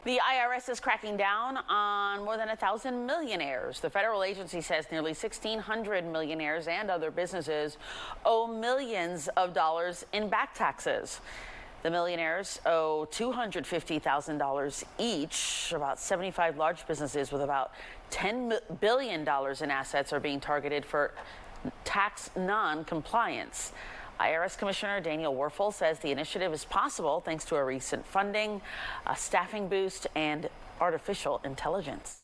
The IRS is cracking down on more than 1,000 millionaires. The federal agency says nearly 1,600 millionaires and other businesses owe millions of dollars in back taxes. The millionaires owe $250,000 each. About 75 large businesses with about $10 billion in assets are being targeted for tax non-compliance. IRS Commissioner Daniel Werfel says the initiative is possible thanks to a recent funding, a staffing boost, and artificial intelligence.